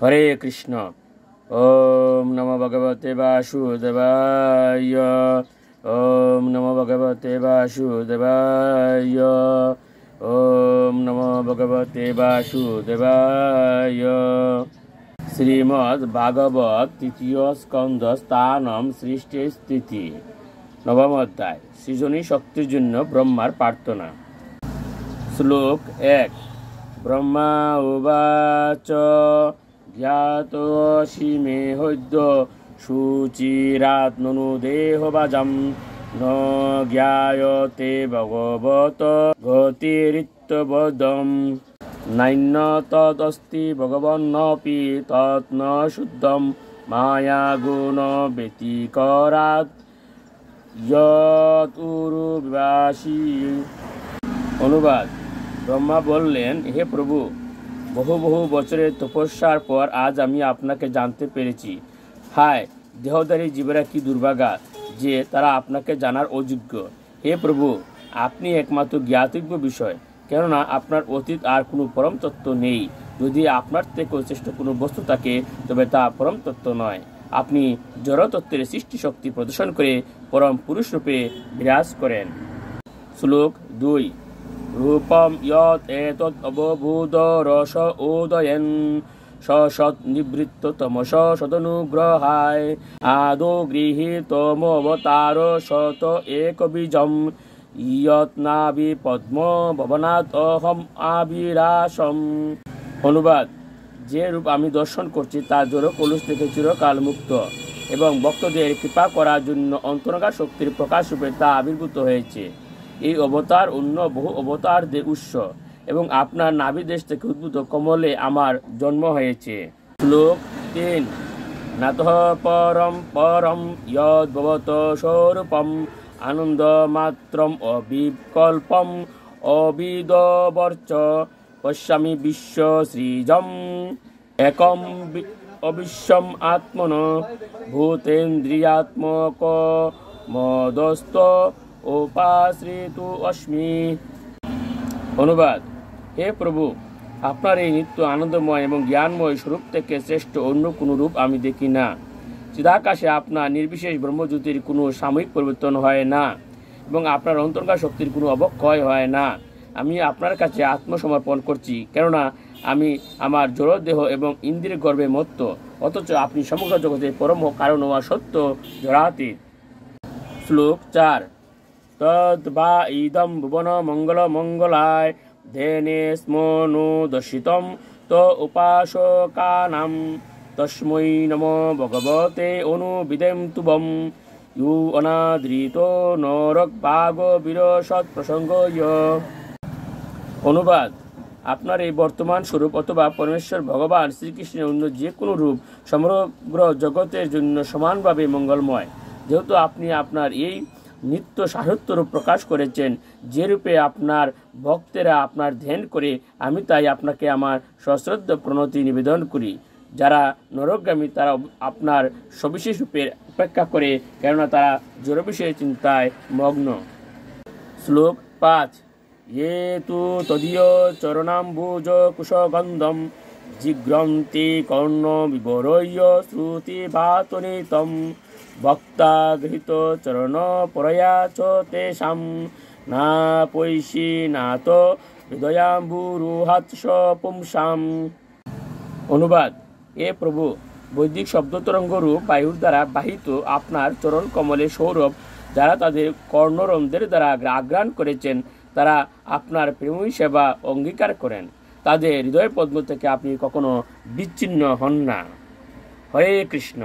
হরে কৃষ্ণ। ওম নমো ভগবতে বাসুদেবায়। ওম নমো ভগবতে বাসুদেবায়। ওম নমো ভগবতে বাসুদেবায়। শ্রীমদ্ ভাগবত তৃতীয় স্কন্ধ স্থানম সৃষ্টি স্থিতি। নবম অধ্যায়, সৃজনী শক্তির জন্য ব্রহ্মার প্রার্থনা। শ্লোক 1। ব্রহ্মা উবাচ জ্ঞাতোऽসি মে হদ্য শুচিরাত্মনু দেহভাজম ন জ্ঞায়তে ভগবত গতিরিত্যবদম নান্য তদস্তি ভগবন্নপি তৎ ন শুদ্ধম মায়া গুণ ব্যতিকরাৎ যৎউরুবাসী। অনুবাদ। ব্রহ্মা বললেন, হে প্রভু, বহু বহু বছরের তপস্যার পর আজ আমি আপনাকে জানতে পেরেছি। হায়, দেহধারী জীবেরা কি দুর্ভাগা যে তারা আপনাকে জানার অযোগ্য। হে প্রভু, আপনি একমাত্র জ্ঞাতব্য বিষয়, কেননা আপনার অতীত আর কোনো পরম তত্ত্ব নেই। যদি আপনার থেকেও শ্রেষ্ঠ কোনো বস্তু থাকে তবে তা পরম তত্ত্ব নয়। আপনি জড়তত্ত্বের সৃষ্টি শক্তি প্রদর্শন করে পরম পুরুষ রূপে বিরাজ করেন। শ্লোক 2। রূপম যৎ এতৎ অবভূত রস উদয়ন সৎ নিবৃত্ত তমস সদনুগ্রহায় আদৌ গৃহীতমবতার শত এক বীজম ইয়ৎ নাভি পদ্ম ভবনাৎ অহম আবিরাসম। অনুবাদ। যে রূপ আমি দর্শন করছি তা জড় কলুষ থেকে চিরকাল মুক্ত এবং ভক্তদের কৃপা করার জন্য অন্তরঙ্গা শক্তির প্রকাশ রূপে তা আবির্ভূত হয়েছে। এই অবতার অন্য বহু অবতারদের উৎস এবং আপনার নাভিদেশ থেকে উদ্ভূত কমলে আমার জন্ম হয়েছে। শ্লোক 3। নাতঃ পরম পরম যদ্ভবত স্বরূপম আনন্দ মাত্রম অবিকল্পম অবিদবর্চ পশ্যামি বিশ্ব সৃজম একম অবিশ্বম আত্মন ভূতেন্দ্রিয়াত্মক মদস্ত উপাশ্রিতু অস্মি। অনুবাদ। হে প্রভু, আপনার এই নিত্য আনন্দময় এবং জ্ঞানময় স্বরূপ থেকে শ্রেষ্ঠ অন্য কোনো রূপ আমি দেখি না। চিদাকাশে আপনার নির্বিশেষ ব্রহ্মজ্যোতির কোনো সাময়িক পরিবর্তন হয় না এবং আপনার অন্তর্গা শক্তির কোনো অবক্ষয় হয় না। আমি আপনার কাছে আত্মসমর্পণ করছি, কেননা আমি আমার জড়দেহ এবং ইন্দ্রিয়ের গর্ভে মত্ত, অথচ আপনি সমগ্র জগতের পরম কারণ ও সত্য জড়াতীত। শ্লোক 4। তদ বা ইদম ভুবন মঙ্গল মঙ্গলায় ধেনে স্মনো দর্শিতম ত উপাসকানাম তস্मै নমো ভগবতে অনুবিদেম তুবম ইউ অনাদৃত নরক ভাগ বিরসৎ প্রসঙ্গ। অনুবাদ। আপনার এই বর্তমান স্বরূপ অথবা পরমেশ্বর ভগবান শ্রীকৃষ্ণের অন্য যে কোনো রূপ সমগ্র জগতের জন্য সমানভাবে মঙ্গলময়। যেহেতু আপনি আপনার এই নিত্য সাহত্য রূপ প্রকাশ করেছেন, যে রূপে আপনার ভক্তেরা আপনার ধ্যান করে, আমি তাই আপনাকে আমার সশ্রদ্ধ প্রণতি নিবেদন করি। যারা নরকগামী তারা আপনার সবিশেষ রূপের উপেক্ষা করে, কেননা তারা জড় বিষয়ের চিন্তায় মগ্ন। শ্লোক 5। ये तु तदीय चरणाम्बुज कुशगन्धं जिघ्रन्ति कर्ण विवरय्य श्रुतिभातनितं भक्ता गृहीत चरण परया च तेषां ना पैषी नात हृदयाम्बुरुहात्स पुंसाम्। অনুবাদ। এ প্রভু, বৈদিক শব্দতরঙ্গ রূপ বায়ুর দ্বারা বাহিত আপনার চরণ কমলের সৌরভ যারা তাদের কর্ণরন্ধ্রের দ্বারা আঘ্রাণ করেছেন, তারা আপনার প্রেমী সেবা অঙ্গীকার করেন। তাদের হৃদয় পদ্ম থেকে আপনি কখনো বিচ্ছিন্ন হন না। হরে কৃষ্ণ।